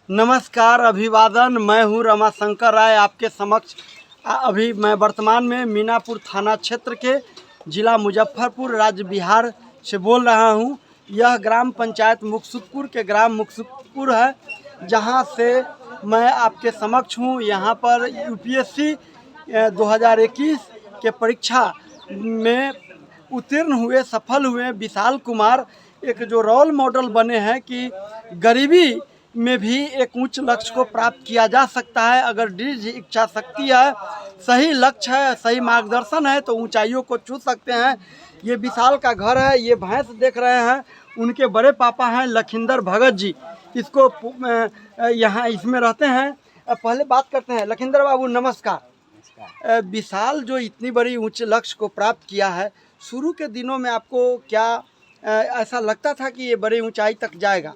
नमस्कार, अभिवादन। मैं हूं रमाशंकर राय आपके समक्ष। अभी मैं वर्तमान में मीनापुर थाना क्षेत्र के ज़िला मुजफ्फरपुर राज्य बिहार से बोल रहा हूं। यह ग्राम पंचायत मुकसुदपुर के ग्राम मुकसुदपुर है, जहां से मैं आपके समक्ष हूं। यहां पर यूपीएससी 2021 के परीक्षा में उत्तीर्ण हुए, सफल हुए विशाल कुमार एक जो रोल मॉडल बने हैं कि गरीबी में भी एक उच्च लक्ष्य को प्राप्त किया जा सकता है। अगर दृढ़ इच्छा शक्ति है, सही लक्ष्य है, सही मार्गदर्शन है तो ऊंचाइयों को छू सकते हैं। ये विशाल का घर है, ये भैंस देख रहे हैं, उनके बड़े पापा हैं लखिंदर भगत जी। इसको यहाँ इसमें रहते हैं। पहले बात करते हैं। लखिंदर बाबू नमस्कार। विशाल जो इतनी बड़ी उच्च लक्ष्य को प्राप्त किया है, शुरू के दिनों में आपको क्या ऐसा लगता था कि ये बड़ी ऊंचाई तक जाएगा?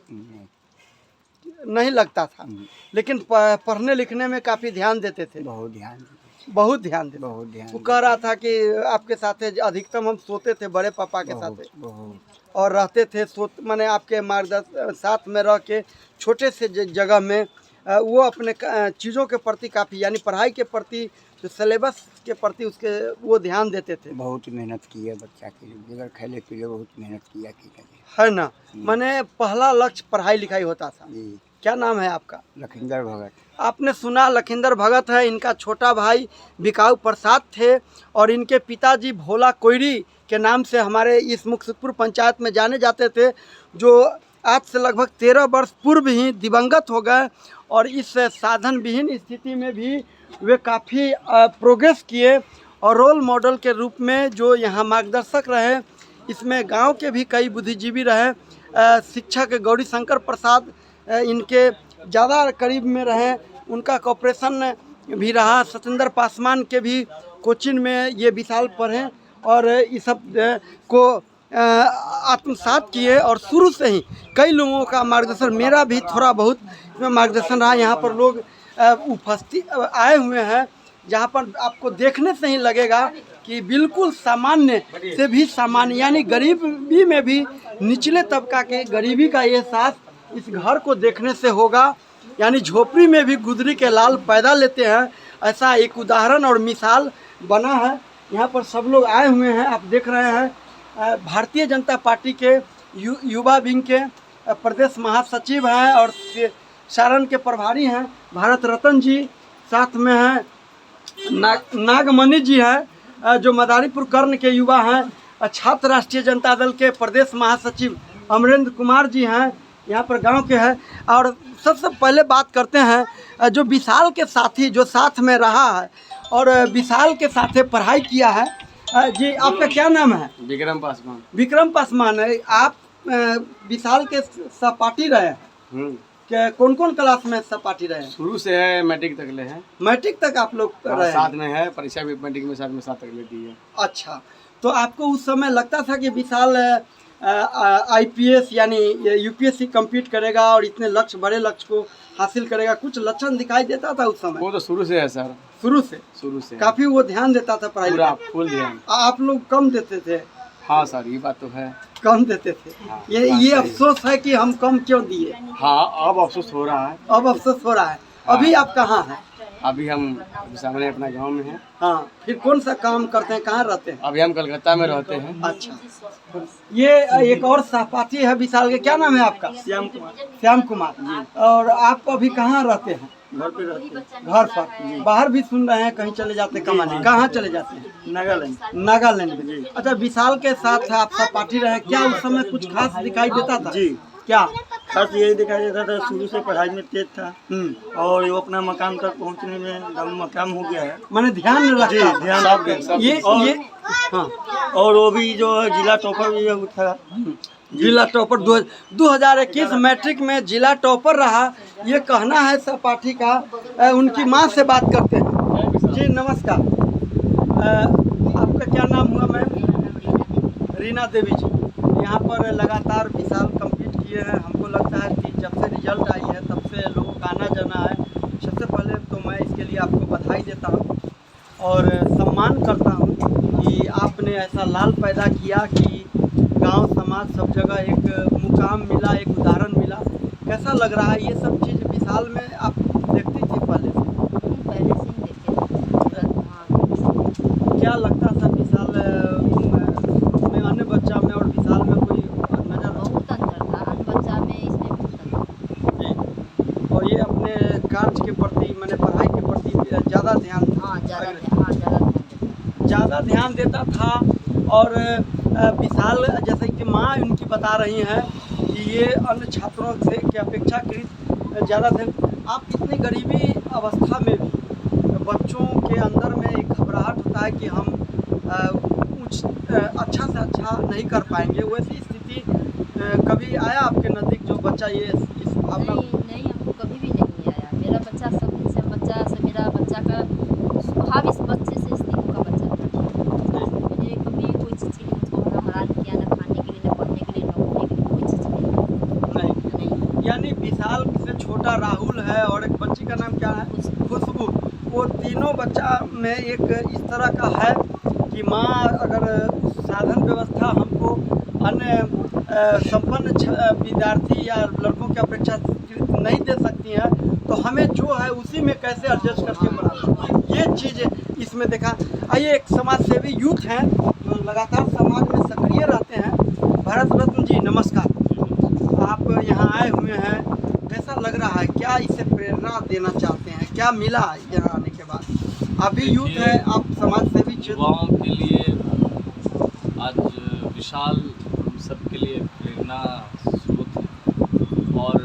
नहीं लगता था, लेकिन पढ़ने लिखने में काफ़ी ध्यान देते थे। बहुत ध्यान देते। वो कह रहा था कि आपके साथ अधिकतम हम सोते थे बड़े पापा के साथ और रहते थे। माने आपके मार्गदर्शन साथ में रह के छोटे से जगह में वो अपने चीज़ों के प्रति काफ़ी, यानी पढ़ाई के प्रति, जो सिलेबस के प्रति उसके वो ध्यान देते थे। बहुत मेहनत की है बच्चा के लिए, बगैर खेले के लिए बहुत मेहनत किया है ना। माने पहला लक्ष्य पढ़ाई लिखाई होता था जी। क्या नाम है आपका? लखिंदर भगत। आपने सुना लखिंदर भगत है। इनका छोटा भाई बिकाऊ प्रसाद थे और इनके पिताजी भोला कोयरी के नाम से हमारे इस मुकसुदपुर पंचायत में जाने जाते थे, जो आज से लगभग 13 वर्ष पूर्व ही दिवंगत हो गए। और इस साधन विहीन स्थिति में भी वे काफ़ी प्रोग्रेस किए और रोल मॉडल के रूप में जो यहाँ मार्गदर्शक रहे। इसमें गांव के भी कई बुद्धिजीवी रहे। शिक्षक गौरी शंकर प्रसाद इनके ज़्यादा करीब में रहे, उनका कॉपरेशन भी रहा। सत्येंद्र पासवान के भी कोचिंग में ये विशाल पढ़े और इस सब को आत्मसात किए। और शुरू से ही कई लोगों का मार्गदर्शन, मेरा भी थोड़ा बहुत इसमें मार्गदर्शन रहा। यहाँ पर लोग उपस्थित आए हुए हैं, जहाँ पर आपको देखने से ही लगेगा कि बिल्कुल सामान्य से भी सामान्य, यानी गरीबी में भी निचले तबका के गरीबी का एहसास इस घर को देखने से होगा। यानी झोपड़ी में भी गुदरी के लाल पैदा लेते हैं, ऐसा एक उदाहरण और मिसाल बना है। यहाँ पर सब लोग आए हुए हैं, आप देख रहे हैं। भारतीय जनता पार्टी के युवा विंग के प्रदेश महासचिव हैं और सारण के प्रभारी हैं भारत रत्न जी। साथ में हैं नागमणि जी हैं जो मदारीपुर कर्ण के युवा हैं। छात्र राष्ट्रीय जनता दल के प्रदेश महासचिव अमरेंद्र कुमार जी हैं, यहाँ पर गांव के हैं। और सबसे पहले बात करते हैं जो विशाल के साथी, जो साथ में रहा है और विशाल के साथ पढ़ाई किया है। जी आपका क्या नाम है? विक्रम पासवान। विक्रम पासवान है। आप विशाल के सहपाठी रहे हैं? क्या कौन कौन क्लास में सहपाठी रहे हैं? शुरू से है, मैट्रिक तक ले हैं। मैट्रिक तक आप लोग रहे? साथ में है, परीक्षा भी मैट्रिक में साथ में साथ तक ले दी है। अच्छा, तो आपको उस समय लगता था कि विशाल आईपीएस यानी यूपीएससी कम्पीट करेगा और इतने लक्ष्य, बड़े लक्ष्य को हासिल करेगा? कुछ लक्षण दिखाई देता था उस समय? वो तो शुरू से है सर। शुरू से काफी वो ध्यान देता था पढ़ाई पूरा फुल ध्यान। आप लोग कम देते थे? हाँ सर, ये बात तो है, कम देते थे। हाँ, ये अफसोस है कि हम कम क्यों दिए? हाँ, अब अफसोस हो रहा है। अब अफसोस हो रहा है। अभी आप कहाँ हैं? अभी हम सामने अपना गांव में हैं। हाँ, फिर कौन सा काम करते हैं, कहाँ रहते हैं? अभी हम कलकत्ता में रहते हैं। अच्छा, ये एक और सहपाठी है विशाल के, क्या नाम है आपका? श्याम कुमार। और आप अभी कहाँ रहते हैं? घर पे रहते हैं। घर पर? बाहर भी सुन रहे हैं कहीं चले जाते कमाने? कहाँ चले जाते हैं? नागालैंड में। अच्छा, विशाल के साथ आप सहपाठी रहे, क्या उस समय कुछ खास दिखाई देता था? जी, क्या खास यही दिखाई देता था, शुरू से पढ़ाई में तेज था और वो अपना मकाम तक पहुंचने में नाकाम हो गया है। मैंने ध्यान रखा। ध्यान रख ये हाँ। और वो भी जो है जिला टॉपर भी उठा, जिला टॉपर 2021 मैट्रिक में जिला टॉपर रहा, ये कहना है सहपाठी का। उनकी माँ से बात करते हैं। जी नमस्कार, आपका क्या नाम हुआ मैम? रीना देवी जी। यहाँ पर लगातार विशाल कम्पीट किए हैं। हमको लगता है कि जब से रिजल्ट आई है तब से लोगों का आना जाना है। सबसे पहले तो मैं इसके लिए आपको बधाई देता हूँ और सम्मान करता हूँ कि आपने ऐसा लाल पैदा किया कि गांव समाज सब जगह एक मुकाम मिला, एक उदाहरण मिला। कैसा लग लग रहा है? ये सब चीज़ विशाल में आप देखती थी पहले से? पहले से ही देखते थे। हाँ, क्या लगता था विशाल में अन्य बच्चा में और विशाल में कोई नजर? बहुत अंतर था, अन्य बच्चा में इसमें बहुत अंतर जी। और ये अपने कार्य के प्रति मैंने पढ़ाई के प्रति ज़्यादा ध्यान था। हाँ, ज़्यादा ध्यान देता था। और विशाल जैसे कि माँ उनकी बता रही हैं कि ये अन्य छात्रों से के अपेक्षाकृत ज़्यादा थे। आप इतनी गरीबी अवस्था में भी बच्चों के अंदर में एक घबराहट होता है कि हम कुछ अच्छा से अच्छा नहीं कर पाएंगे, वैसी स्थिति कभी आया आपके नज़दीक जो बच्चा ये इस भावना? नहीं, हमको कभी भी नहीं आया। मेरा बच्चा सब दिन से मेरा बच्चा का स्वभाव इस बच्चे से इस तीनों का बच्चा था। मैंने कभी कोई चीज़ के लिए उसको ना हैरान किया, ना खाने के लिए, ना पढ़ने के लिए, नौकरी के लिए, कोई चीज़ के लिए नहीं। यानी विशाल से छोटा राहुल है और एक बच्ची का नाम क्या है? खुशबू। वो तीनों बच्चा में एक इस तरह का है कि माँ अगर उस साधन व्यवस्था हमको अन्य संपन्न विद्यार्थी या लड़कों की अपेक्षा नहीं दे सकती हैं, तो हमें जो है उसी में कैसे एडजस्ट करके पढ़ाना, ये चीज़ इसमें देखा। आइए, एक समाज सेवी यूथ हैं जो लगातार समाज में सक्रिय रहते हैं। भरत रत्न जी नमस्कार, आप यहाँ आए हुए हैं, कैसा लग रहा है? क्या इससे प्रेरणा देना चाहते हैं? क्या मिला यहाँ आने के बाद? आप भी यूथ हैं, आप समाज सेवी युवाओं के लिए आज विशाल सबके लिए प्रेरणा स्रोत है। और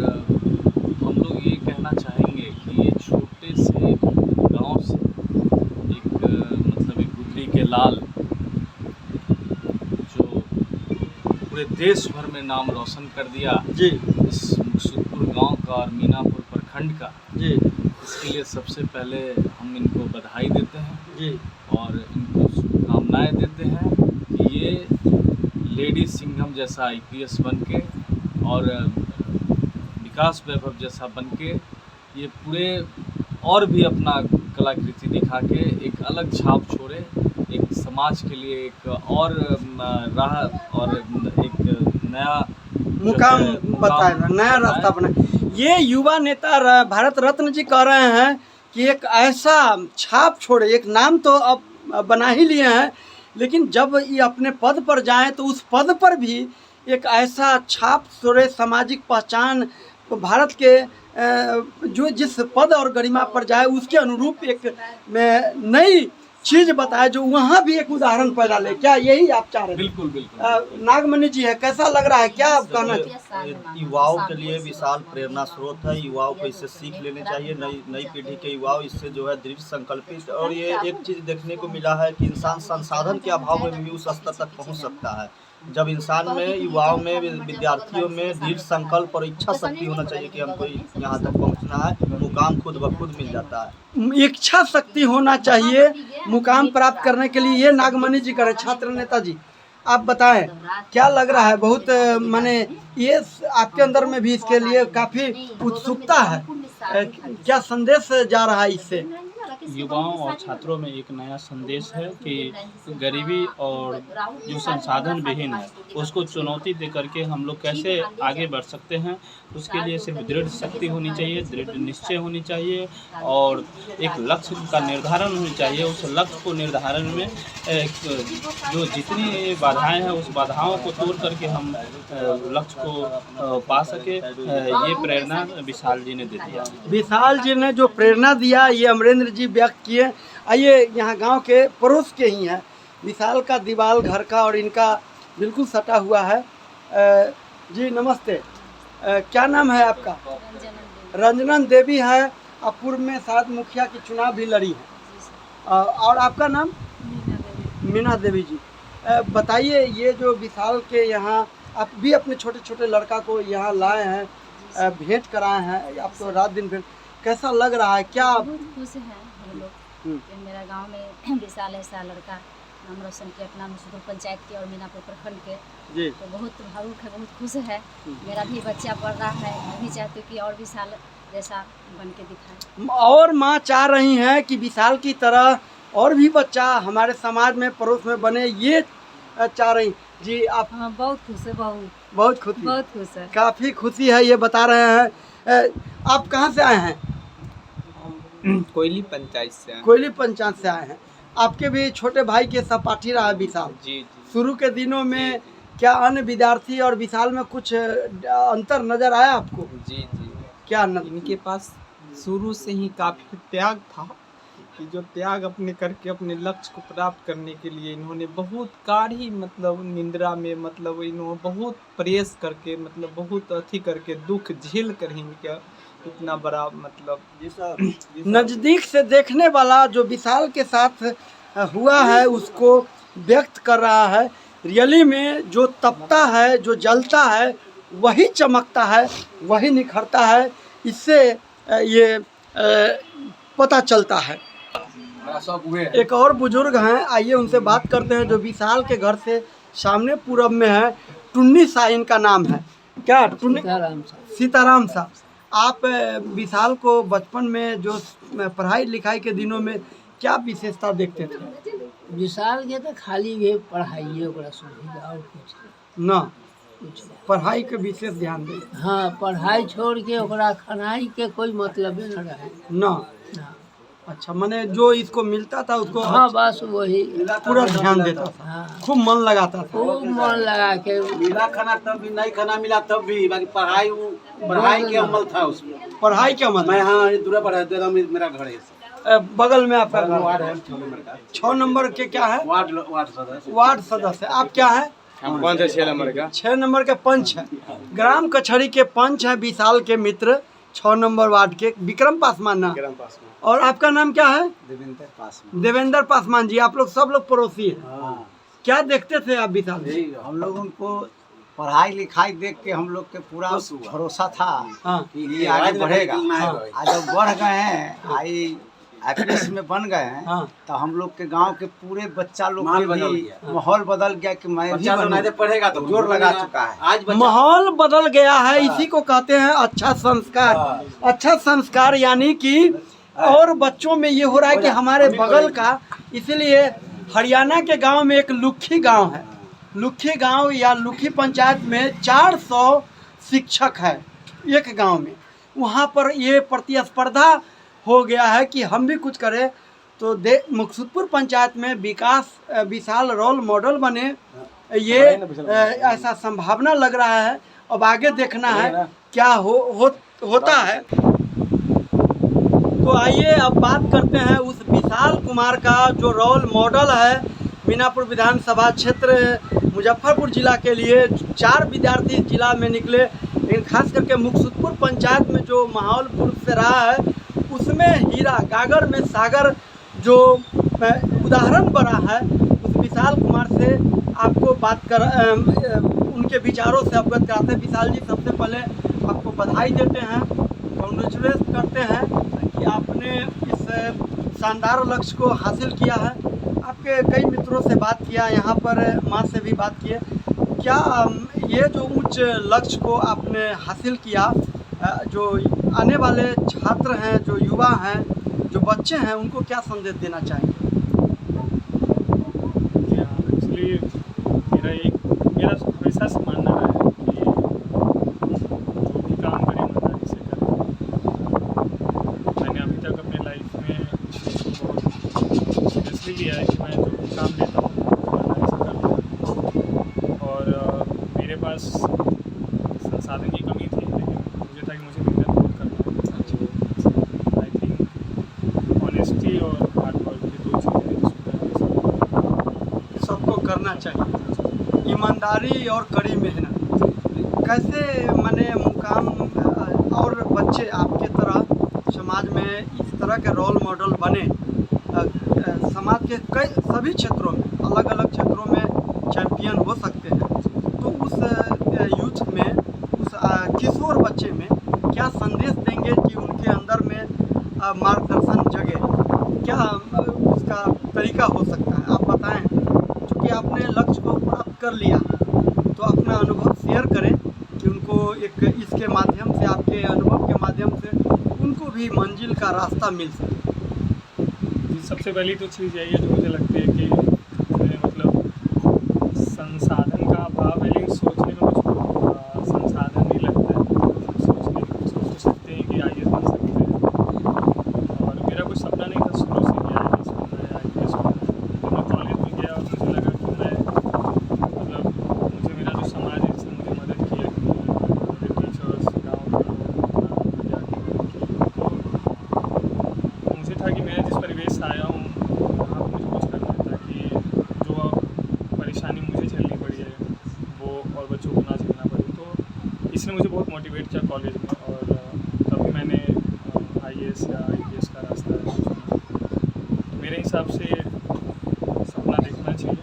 हम लोग ये कहना चाहेंगे कि ये छोटे से गांव से एक मतलब एक गुदरी के लाल जो पूरे देश भर में नाम रोशन कर दिया जी, इस मुकसूदपुर गांव का और मीनापुर प्रखंड का, जी, इसके लिए सबसे पहले हम इनको बधाई देते हैं जी, और इनको शुभकामनाएं देते हैं कि ये लेडी सिंघम जैसा IPS बन के और विकास वैभव जैसा बन के ये पूरे और भी अपना कलाकृति दिखा के एक अलग छाप छोड़े, एक समाज के लिए एक और राह और एक नया मुकाम बताएगा, नया रास्ता बनाए। ये युवा नेता भारत रत्न जी कह रहे हैं कि एक ऐसा छाप छोड़े, एक नाम तो अब बना ही लिए हैं, लेकिन जब ये अपने पद पर जाएं तो उस पद पर भी एक ऐसा छाप छोड़े, सामाजिक पहचान भारत के जो जिस पद और गरिमा पर जाए उसके अनुरूप एक नई चीज़ बताए, जो वहाँ भी एक उदाहरण पैदा ले। क्या यही आप चाह रहे हैं? बिल्कुल बिल्कुल। नागमणि जी है, कैसा लग रहा है? क्या आप कहना युवाओं के लिए विशाल प्रेरणा स्रोत है। युवाओं को इससे सीख लेनी चाहिए। नई पीढ़ी के युवाओं इससे जो है दृढ़ संकल्पित। और ये एक चीज़ देखने को मिला है कि इंसान संसाधन के अभाव में भी उस स्तर तक पहुंच सकता है। जब इंसान में, युवाओं में, विद्यार्थियों में दृढ़ संकल्प और इच्छा शक्ति होना चाहिए कि हमको यहाँ तक पहुँचना है, मुकाम खुद ब खुद मिल जाता है। इच्छा शक्ति होना चाहिए मुकाम प्राप्त करने के लिए। ये नागमणि जी करें, छात्र नेता जी, आप बताएं क्या लग रहा है? बहुत माने ये आपके अंदर में भी इसके लिए काफ़ी उत्सुकता है, क्या संदेश जा रहा है इससे? युवाओं और छात्रों में एक नया संदेश है कि गरीबी और जो संसाधन विहीन है उसको चुनौती दे करके हम लोग कैसे आगे बढ़ सकते हैं। उसके लिए सिर्फ दृढ़ शक्ति होनी चाहिए, दृढ़ निश्चय होनी चाहिए और एक लक्ष्य का निर्धारण होनी चाहिए। उस लक्ष्य को निर्धारण में जो जितनी बाधाएं हैं उस बाधाओं को तोड़ करके हम लक्ष्य को पा सके, ये प्रेरणा विशाल जी ने दे दिया। विशाल जी ने जो प्रेरणा दिया ये अमरेंद्र जी व्यक्त किए। आइए, यहाँ गांव के पड़ोस के ही हैं, विशाल का दीवाल घर का और इनका बिल्कुल सटा हुआ है। जी नमस्ते, क्या नाम है आपका? रंजनन देवी है। आप पूर्व में शायद मुखिया की चुनाव भी लड़ी है। और आपका नाम? मीना देवी जी। बताइए, ये जो विशाल के यहाँ आप भी अपने छोटे छोटे लड़का को यहाँ लाए हैं, भेंट कराए हैं, आप तो रात दिन भेंट, कैसा लग रहा है? क्या बहुत खुश हैं हम लोग कि मेरा गांव में विशाल ऐसा लड़का नाम रोशन किया, अपना मुकसूदपुर पंचायत के और मीनापुर प्रखंड के। जी, तो बहुत भावुक है, बहुत खुश है। मेरा भी बच्चा पढ़ रहा है, मैं भी चाहती हूँ कि और विशाल जैसा बन के दिखाए। और माँ चाह रही हैं कि विशाल की तरह और भी बच्चा हमारे समाज में, पड़ोस में बने, ये चाह रही। जी आप? हाँ, बहुत खुश है, बहुत बहुत खुशी, बहुत खुश है। काफ़ी खुशी है, ये बता रहे हैं। आप कहाँ से आए हैं? कोयली पंचायत से हैं। कोयली पंचायत से आए हैं। आपके भी छोटे भाई के सहपाठी रहा है विशाल। जी जी शुरू के दिनों में क्या अन्य विद्यार्थी और विशाल में कुछ अंतर नजर आया आपको? जी जी। क्या इनके पास शुरू से ही काफ़ी त्याग था कि जो त्याग अपने करके अपने लक्ष्य को प्राप्त करने के लिए इन्होंने बहुत काढ़ी मतलब निंद्रा में मतलब इन्होंने बहुत प्रयास करके मतलब बहुत अथी करके दुख झेल कर ही इनका इतना बड़ा मतलब नज़दीक से देखने वाला जो विशाल के साथ हुआ है उसको व्यक्त कर रहा है। रियली में जो तपता है, जो जलता है, वही चमकता है, वही निखरता है। इससे ये पता चलता है। एक और बुजुर्ग हैं, आइए उनसे बात करते हैं, जो विशाल के घर से सामने पूरब में है। टुन्नी शाह इनका नाम है। क्या टुन्नी? सीताराम साहब। आप विशाल को बचपन में जो पढ़ाई लिखाई के दिनों में क्या विशेषता देखते थे? विशाल के तो खाली ये पढ़ाई ओकरा सुविधा और कुछ ना, कुछ नहीं। पढ़ाई के विशेष ध्यान दे हाँ, पढ़ाई छोड़ के ओकरा खनाई के कोई मतलब न रहे ना। ना। अच्छा, माने जो इसको मिलता था उसको हाँ, बस वही पूरा ध्यान देता था। हाँ, खूब मन लगाता था। खूब मन लगा के मिला खाना तब भी, नहीं खाना मिला तब भी, बाकी पढ़ाई के अमल था उसमें। पढ़ाई क्या मतलब? मैं हाँ दूर पढ़ा मेरा घर है बगल में आपका घर? वार्ड है 6 नंबर का। 6 नंबर के क्या है? वार्ड सदस्य। आप क्या है? हम कौन से 6 नंबर का? 6 नंबर के पंच है। ग्राम कचहरी के पंच है विशाल के मित्र, 6 नंबर वार्ड के विक्रम पासवान ना। और आपका नाम क्या है? देवेंद्र पासवान। देवेंद्र पासवान जी। आप लोग सब लोग पड़ोसी हैं। हाँ। क्या देखते थे आप विशाल जी? हम लोग उनको पढ़ाई लिखाई देख के हम लोग के पूरा भरोसा था हाँ। कि ये आगे बढ़ेगा। आज जब बढ़ गए हैं, आई IPS में बन गए हैं, हाँ। तो हम लोग के गांव के पूरे बच्चा लोग के भी माहौल बदल गया कि मैं भी पढ़ेगा तो जोर लगा चुका है। आज माहौल बदल गया है। इसी को कहते हैं अच्छा संस्कार। अच्छा संस्कार यानी कि और बच्चों में ये हो रहा है कि हमारे बगल का, इसलिए हरियाणा के गांव में एक लुखी गांव है। लुखी गांव या लुखी पंचायत में 400 शिक्षक है एक गांव में। वहां पर ये प्रतिस्पर्धा हो गया है कि हम भी कुछ करें। तो मुक्तसरपुर पंचायत में विशाल रोल मॉडल बने, ये ऐसा संभावना लग रहा है। अब आगे देखना है क्या होता है। तो आइए अब बात करते हैं उस विशाल कुमार का जो रोल मॉडल है। मीनापुर विधानसभा क्षेत्र मुजफ्फरपुर जिला के लिए 4 विद्यार्थी जिला में निकले, लेकिन खास करके मुक्तसरपुर पंचायत में जो माहौल पूर्व से रहा है उसमें हीरा गागर में सागर जो उदाहरण बना है, उस विशाल कुमार से आपको बात कर उनके विचारों से अवगत कराते हैं। विशाल जी, सबसे पहले आपको बधाई देते हैं, कॉन्ग्रेचुलेट करते हैं कि आपने इस शानदार लक्ष्य को हासिल किया है। आपके कई मित्रों से बात किया, यहाँ पर माँ से भी बात किए। क्या ये जो उच्च लक्ष्य को आपने हासिल किया, जो आने वाले छात्र हैं, जो युवा हैं, जो बच्चे हैं, उनको क्या संदेश देना चाहेंगे? एक्चुअली मेरा हमेशा से मानना रहा है कि जो भी काम करें ईमानदारी से करें। मैंने अभी तक अपने लाइफ में बहुत सीरियसली लिया है कि मैं जो भी काम लेता हूँ ईमानदारी से करता हूँ। और मेरे पास संसाधन की कमी थी, लेकिन मुझे था कि मुझे मेहनत बहुत करना है। आई थिंक ऑनेस्टी और हार्ड वर्क, ये 2 चीज़ें सबको करना चाहिए, ईमानदारी और कड़ी मेहनत। कैसे माने मुकाम और बच्चे आपके तरह समाज में इस तरह के रोल मॉडल बने, समाज के कई सभी क्षेत्रों में, अलग अलग क्षेत्रों में चैंपियन हो सकते हैं। तो उस यूथ में, उस किशोर बच्चे में क्या संदेश देंगे कि उनके अंदर में मार्गदर्शन जगे? क्या उसका तरीका हो सकता है, आप बताएं। क्योंकि आपने लक्ष्य को प्राप्त कर लिया, तो अपना अनुभव शेयर करें कि उनको एक इसके माध्यम से, आपके अनुभव के माध्यम से उनको भी मंजिल का रास्ता मिल सके। सबसे पहली तो चीज़ यही है जो मुझे लगती है कि मतलब संसाधन का अभाव है, लेकिन सोचने में मुझको संसाधन नहीं लगता है। सोचने की कुछ टिबेटिया कॉलेज में, और तभी मैंने IAS या IPS का रास्ता चुना। मेरे हिसाब से सपना देखना चाहिए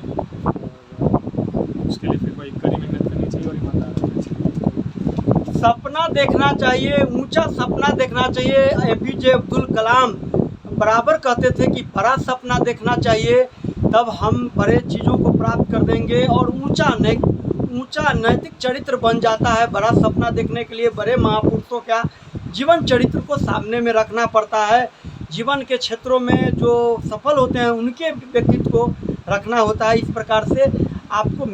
और उसके लिए फिर वही कड़ी मेहनत करनी चाहिए और ईमानदार रहना चाहिए। सपना देखना चाहिए, ऊंचा सपना देखना चाहिए। APJ अब्दुल कलाम बराबर कहते थे कि बड़ा सपना देखना चाहिए, तब हम बड़े चीज़ों को प्राप्त कर देंगे और ऊंचा नैतिक चरित्र बन जाता है। बड़ा सपना देखने के लिए बड़े महापुरुषों का जीवन चरित्र को सामने में रखना पड़ता है। जीवन के क्षेत्रों में जो सफल होते हैं उनके व्यक्तित्व को रखना होता है। इस प्रकार से आपको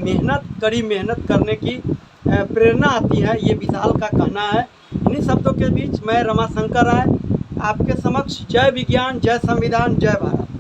कड़ी मेहनत करने की प्रेरणा आती है, ये विशाल का कहना है। इन्हीं शब्दों के बीच मैं रमाशंकर राय आपके समक्ष जय विज्ञान, जय संविधान, जय भारत।